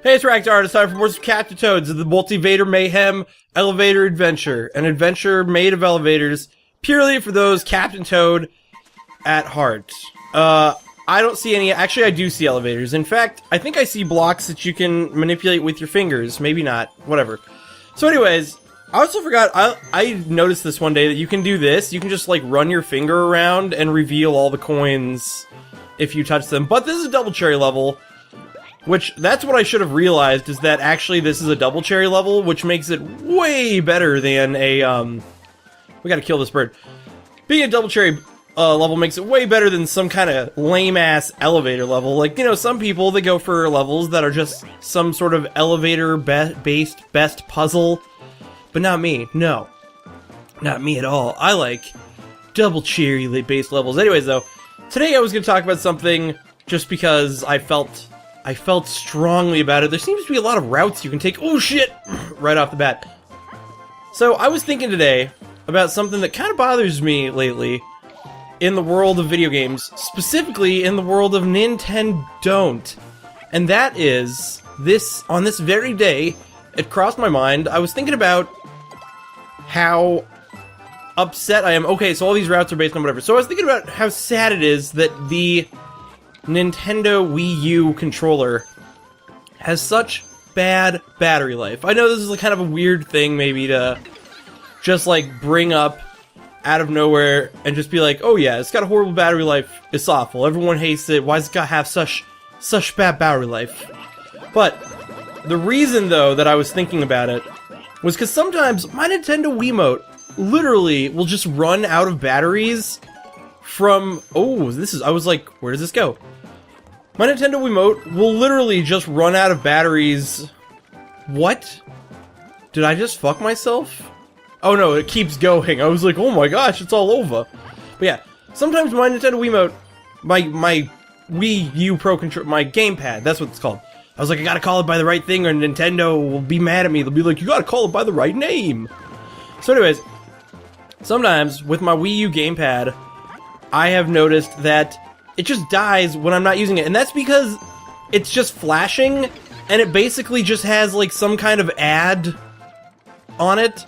Hey, it's Raktar. It's time for more Captain Toads of the Multivator Mayhem Elevator Adventure. An adventure made of elevators purely for those Captain Toad at heart. I don't see any. Actually, I do see elevators. In fact, I think I see blocks that you can manipulate with your fingers. Maybe not. Whatever. So anyways, I also forgot. I noticed this one day that you can do this. You can just like run your finger around and reveal all the coins if you touch them. But this is a double cherry level. Which, that's what I should have realized, is that actually this is a double cherry level, which makes it way better than a, we gotta kill this bird. Being a double cherry level makes it way better than some kind of lame-ass elevator level. Like, you know, some people, they go for levels that are just some sort of elevator-based best puzzle. But not me, no. Not me at all. I like double cherry-based levels. Anyways, though, today I was gonna talk about something just because I felt strongly about it. There seems to be a lot of routes you can take. Oh shit! Right off the bat. So I was thinking today about something that kind of bothers me lately in the world of video games, specifically in the world of Nintendo. And that is, on this very day, it crossed my mind. I was thinking about how upset I am. Okay, so all these routes are based on whatever. So I was thinking about how sad it is that the Nintendo Wii U controller has such bad battery life. I know this is kind of a weird thing maybe to just like bring up out of nowhere and just be like, oh yeah, it's got a horrible battery life, it's awful, everyone hates it, why does it gotta have such bad battery life? But the reason though that I was thinking about it was because sometimes my Nintendo Wiimote literally will just run out of batteries from, I was like, where does this go? My Nintendo Wiimote will literally just run out of batteries. What? Did I just fuck myself? Oh no, it keeps going. I was like, oh my gosh, it's all over. But yeah, sometimes my Nintendo Wiimote, my Wii U Pro Controller, my gamepad, that's what it's called. I was like, I gotta call it by the right thing or Nintendo will be mad at me. They'll be like, you gotta call it by the right name. So anyways, sometimes with my Wii U gamepad, I have noticed that it just dies when I'm not using it, and that's because it's just flashing, and it basically just has, like, some kind of ad on it,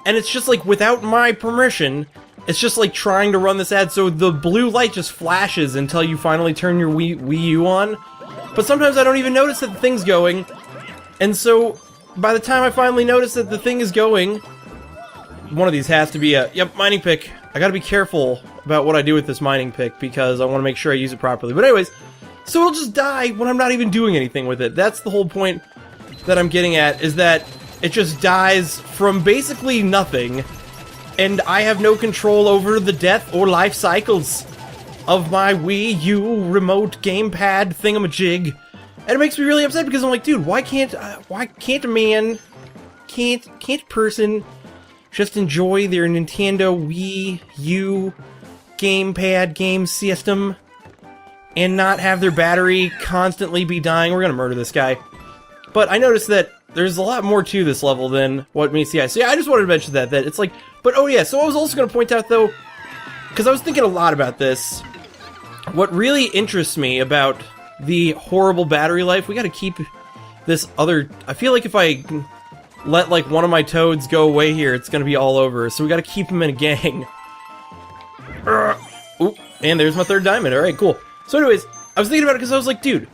and it's just, like, without my permission, it's just, like, trying to run this ad, so the blue light just flashes until you finally turn your Wii U on, but sometimes I don't even notice that the thing's going, and so, by the time I finally notice that the thing is going, one of these has to be a, yep, mining pick. I gotta be careful about what I do with this mining pick because I want to make sure I use it properly. But anyways, so it'll just die when I'm not even doing anything with it. That's the whole point that I'm getting at, is that it just dies from basically nothing, and I have no control over the death or life cycles of my Wii U remote gamepad thingamajig. And it makes me really upset because I'm like, dude, why can't a man, can't a person just enjoy their Nintendo Wii U gamepad game system and not have their battery constantly be dying? We're gonna murder this guy. But I noticed that there's a lot more to this level than what meets the eye. So yeah, I just wanted to mention that it's like, but oh yeah, so I was also gonna point out though, because I was thinking a lot about this, what really interests me about the horrible battery life, we gotta keep this other, I feel like if I let like one of my toads go away here, it's gonna be all over, so we gotta keep them in a gang. Oop, and there's my third diamond. Alright, cool. So anyways, I was thinking about it because I was like, dude,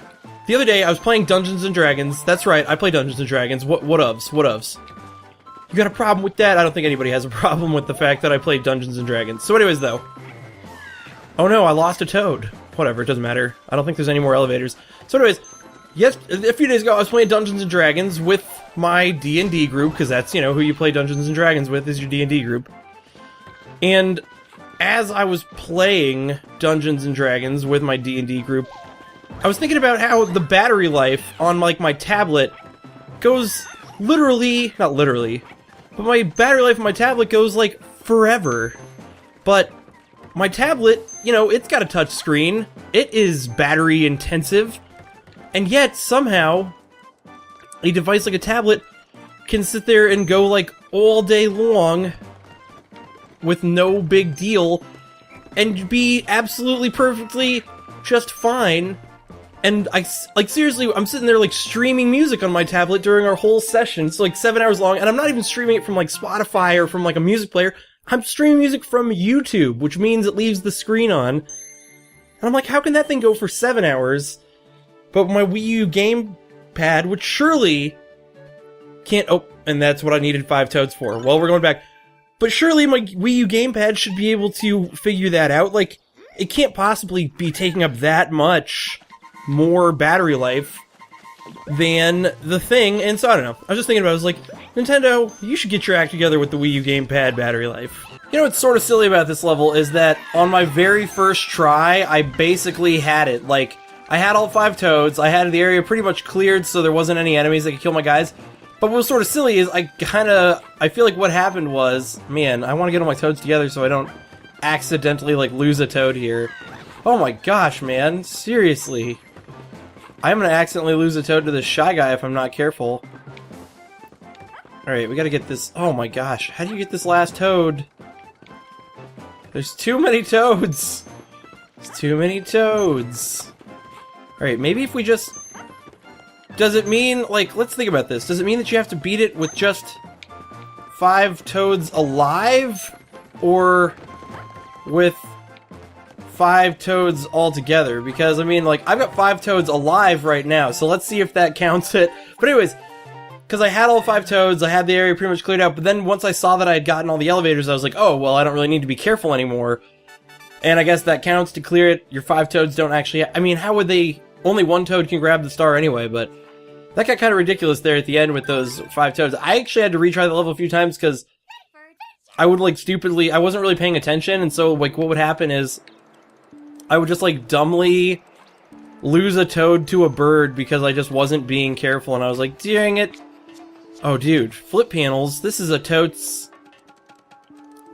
the other day I was playing Dungeons & Dragons. That's right, I play Dungeons & Dragons. What ofs? You got a problem with that? I don't think anybody has a problem with the fact that I play Dungeons & Dragons. So anyways, though. Oh no, I lost a toad. Whatever, it doesn't matter. I don't think there's any more elevators. So anyways, yes, a few days ago I was playing Dungeons & Dragons with my D&D group, because that's, you know, who you play Dungeons & Dragons with is your D&D group. And as I was playing Dungeons & Dragons with my D&D group, I was thinking about how the battery life on, like, my tablet goes literally, not literally, but my battery life on my tablet goes, like, forever. But my tablet, you know, it's got a touch screen, it is battery intensive, and yet, somehow, a device like a tablet can sit there and go, like, all day long with no big deal and be absolutely perfectly just fine And like, seriously, I'm sitting there, like, streaming music on my tablet during our whole session. It's, like, 7 hours long, and I'm not even streaming it from, like, Spotify or from, like, a music player. I'm streaming music from YouTube, which means it leaves the screen on. And I'm like, how can that thing go for 7 hours? But my Wii U gamepad, which surely can't... Oh, and that's what I needed 5 toads for. Well, we're going back. But surely my Wii U gamepad should be able to figure that out. Like, it can't possibly be taking up that much more battery life than the thing, and so I don't know. I was just thinking about it, I was like, Nintendo, you should get your act together with the Wii U gamepad battery life. You know what's sort of silly about this level is that on my very first try, I basically had it. Like, I had all 5 toads, I had the area pretty much cleared so there wasn't any enemies that could kill my guys. But what was sort of silly is I feel like what happened was, man, I want to get all my toads together so I don't accidentally, like, lose a toad here. Oh my gosh, man, seriously. I'm gonna accidentally lose a toad to this Shy Guy if I'm not careful. Alright, we gotta get this... Oh my gosh, how do you get this last toad? There's too many toads! There's too many toads. Alright, maybe if we just... Does it mean, like, let's think about this. Does it mean that you have to beat it with just 5 toads alive? Or with 5 toads altogether? Because, I mean, like, I've got 5 toads alive right now, so let's see if that counts it. But anyways, because I had all 5 toads, I had the area pretty much cleared out, but then once I saw that I had gotten all the elevators, I was like, oh, well, I don't really need to be careful anymore. And I guess that counts to clear it. Your 5 toads don't actually... I mean, how would they... Only 1 toad can grab the star anyway, but... That got kind of ridiculous there at the end with those 5 toads. I actually had to retry the level a few times, because I would, like, stupidly... I wasn't really paying attention, and so, like, what would happen is... I would just, like, dumbly lose a toad to a bird because I just wasn't being careful, and I was like, dang it. Oh, dude, flip panels. This is a totes.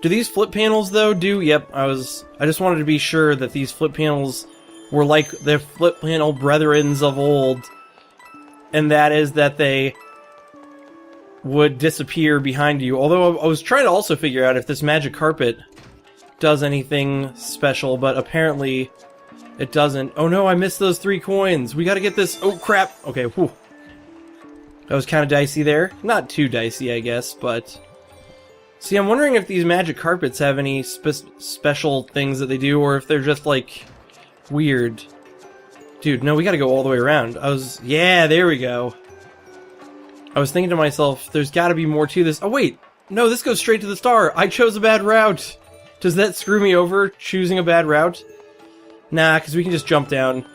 Do these flip panels, though, do? Yep, I just wanted to be sure that these flip panels were like the flip panel brethrens of old, and that is that they would disappear behind you. Although I was trying to also figure out if this magic carpet does anything special, but apparently it doesn't. Oh no, I missed those 3 coins. We gotta get this. Oh crap. Okay, whew. That was kind of dicey there. Not too dicey, I guess, but... See, I'm wondering if these magic carpets have any special things that they do, or if they're just, like, weird. Dude, no, we gotta go all the way around. Yeah, there we go. I was thinking to myself, there's gotta be more to this. Oh, wait! No, this goes straight to the star! I chose a bad route! Does that screw me over, choosing a bad route? Nah, because we can just jump down.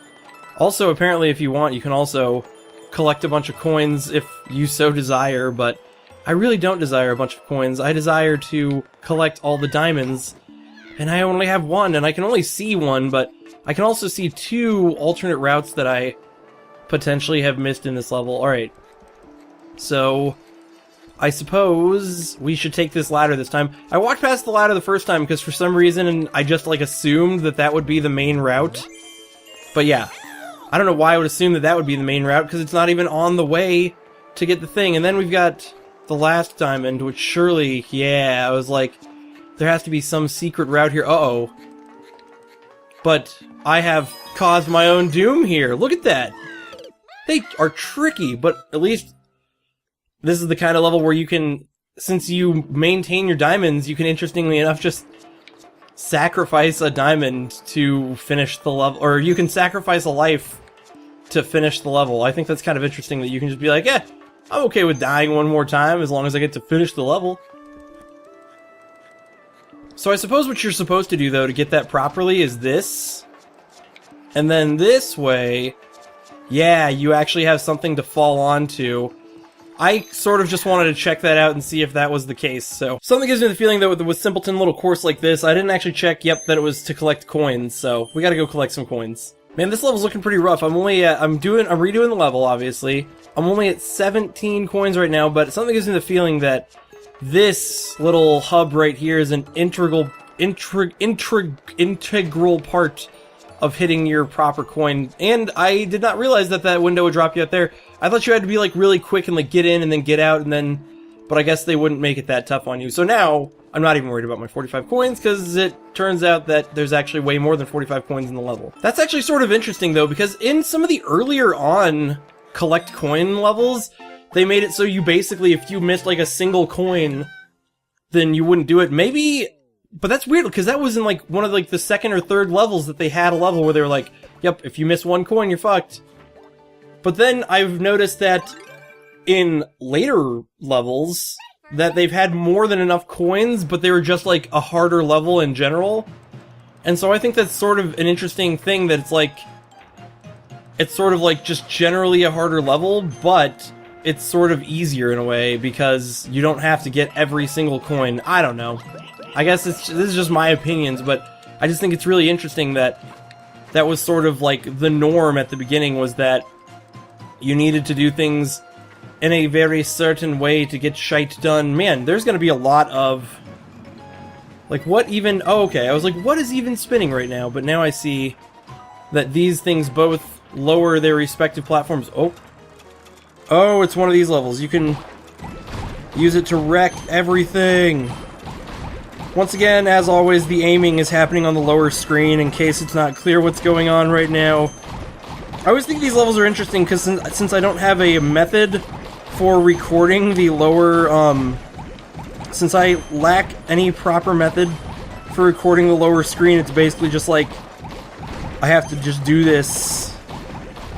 Also, apparently, if you want, you can also collect a bunch of coins if you so desire, but I really don't desire a bunch of coins. I desire to collect all the diamonds, and I only have 1, and I can only see 1, but I can also see 2 alternate routes that I potentially have missed in this level. Alright, so I suppose we should take this ladder this time. I walked past the ladder the first time because for some reason I just, like, assumed that that would be the main route. But yeah, I don't know why I would assume that that would be the main route, because it's not even on the way to get the thing. And then we've got the last diamond, which surely, yeah, I was like, there has to be some secret route here. Uh-oh. But I have caused my own doom here. Look at that. They are tricky, but at least this is the kind of level where you can, since you maintain your diamonds, you can, interestingly enough, just sacrifice a diamond to finish the level, or you can sacrifice a life to finish the level. I think that's kind of interesting that you can just be like, I'm okay with dying one more time as long as I get to finish the level. So I suppose what you're supposed to do, though, to get that properly is this. And then this way, yeah, you actually have something to fall onto. I sort of just wanted to check that out and see if that was the case, so... Something gives me the feeling that with Simpleton little course like this, I didn't actually check, that it was to collect coins, so we gotta go collect some coins. Man, this level's looking pretty rough. I'm redoing the level, obviously. I'm only at 17 coins right now, but something gives me the feeling that this little hub right here is an integral part of hitting your proper coin. And I did not realize that that window would drop you out there. I thought you had to be, like, really quick and, like, get in and then get out and then... But I guess they wouldn't make it that tough on you. So now, I'm not even worried about my 45 coins, because it turns out that there's actually way more than 45 coins in the level. That's actually sort of interesting, though, because in some of the earlier on collect coin levels, they made it so you basically, if you missed like a single coin, then you wouldn't do it. Maybe, but that's weird, because that was in like one of like the second or third levels that they had a level where they were like, yep, if you miss one coin, you're fucked. But then I've noticed that in later levels, that they've had more than enough coins, but they were just like a harder level in general. And so I think that's sort of an interesting thing, that it's sort of like just generally a harder level, but it's sort of easier in a way, because you don't have to get every single coin. I don't know. I guess this is just my opinions, but I just think it's really interesting that that was sort of like the norm at the beginning, was that you needed to do things in a very certain way to get shite done. Man, there's gonna be a lot of... Like, what even... Oh, okay, I was like, what is even spinning right now? But now I see that these things both lower their respective platforms. Oh, it's one of these levels. You can use it to wreck everything. Once again, as always, the aiming is happening on the lower screen, in case it's not clear what's going on right now. I always think these levels are interesting, because since I don't have a method for recording the lower, since I lack any proper method for recording the lower screen, it's basically just like, I have to just do this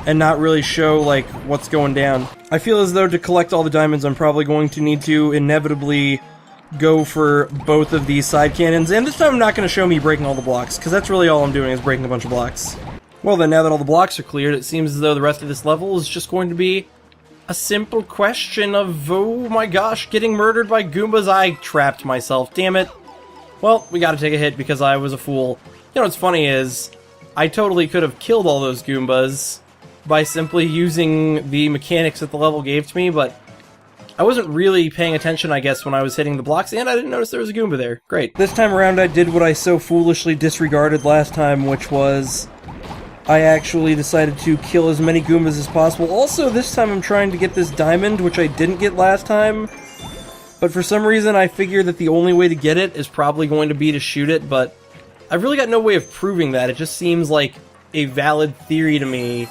and not really show, like, what's going down. I feel as though to collect all the diamonds, I'm probably going to need to inevitably go for both of these side cannons, and this time I'm not going to show me breaking all the blocks, because that's really all I'm doing, is breaking a bunch of blocks. Well then, now that all the blocks are cleared, it seems as though the rest of this level is just going to be a simple question of, oh my gosh, getting murdered by Goombas. I trapped myself, damn it. Well, we gotta take a hit because I was a fool. You know what's funny is, I totally could have killed all those Goombas by simply using the mechanics that the level gave to me, but I wasn't really paying attention, I guess, when I was hitting the blocks, and I didn't notice there was a Goomba there. Great. This time around, I did what I so foolishly disregarded last time, which was I actually decided to kill as many Goombas as possible. Also, this time I'm trying to get this diamond, which I didn't get last time. But for some reason, I figure that the only way to get it is probably going to be to shoot it, but I've really got no way of proving that. It just seems like a valid theory to me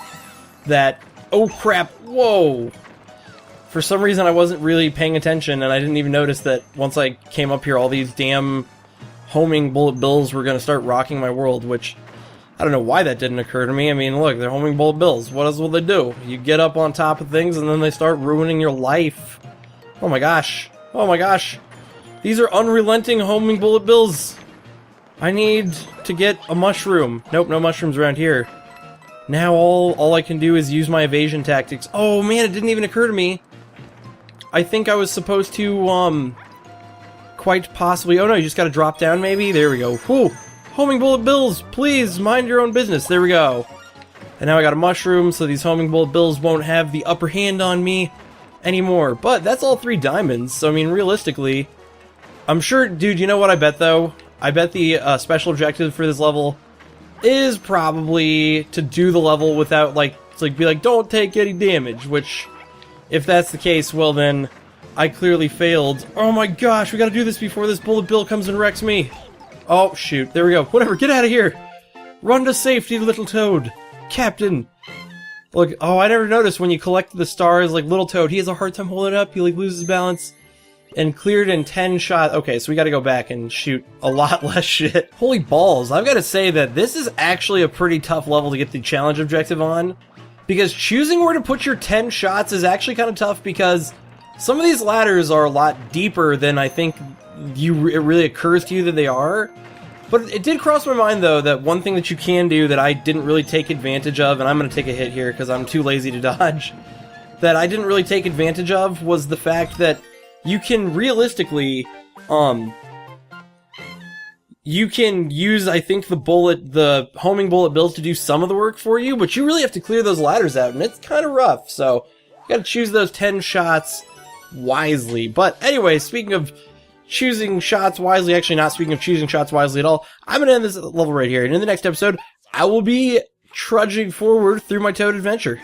that... Oh crap, whoa! For some reason, I wasn't really paying attention, and I didn't even notice that once I came up here, all these damn homing bullet bills were going to start rocking my world, which... I don't know why that didn't occur to me. I mean, look, they're homing bullet bills. What else will they do? You get up on top of things and then they start ruining your life. Oh my gosh. Oh my gosh. These are unrelenting homing bullet bills. I need to get a mushroom. Nope, no mushrooms around here. Now all I can do is use my evasion tactics. Oh man, it didn't even occur to me. I think I was supposed to, quite possibly... Oh no, you just gotta drop down maybe? There we go. Whew. Homing bullet bills, please mind your own business. There we go. And now I got a mushroom, so these homing bullet bills won't have the upper hand on me anymore. But that's all 3 diamonds, so I mean, realistically, I'm sure, dude, you know what I bet though? I bet the special objective for this level is probably to do the level without, like, be like, don't take any damage, which, if that's the case, well then, I clearly failed. Oh my gosh, we gotta do this before this bullet bill comes and wrecks me. Oh, shoot. There we go. Whatever, get out of here! Run to safety, little toad! Captain! Look, oh, I never noticed when you collect the stars, like, little toad, he has a hard time holding it up, he, like, loses balance. And cleared in 10 shots. Okay, so we gotta go back and shoot a lot less shit. Holy balls, I've gotta say that this is actually a pretty tough level to get the challenge objective on. Because choosing where to put your 10 shots is actually kind of tough, because some of these ladders are a lot deeper than I think it really occurs to you that they are. But it did cross my mind, though, that one thing that you can do that I didn't really take advantage of, and I'm going to take a hit here because I'm too lazy to dodge, that I didn't really take advantage of was the fact that you can realistically, you can use, I think, the homing bullet bills to do some of the work for you, but you really have to clear those ladders out, and it's kind of rough, so you gotta choose those 10 shots wisely. But anyway, speaking of choosing shots wisely, actually not speaking of choosing shots wisely at all, I'm gonna end this level right here, and in the next episode, I will be trudging forward through my Toad adventure.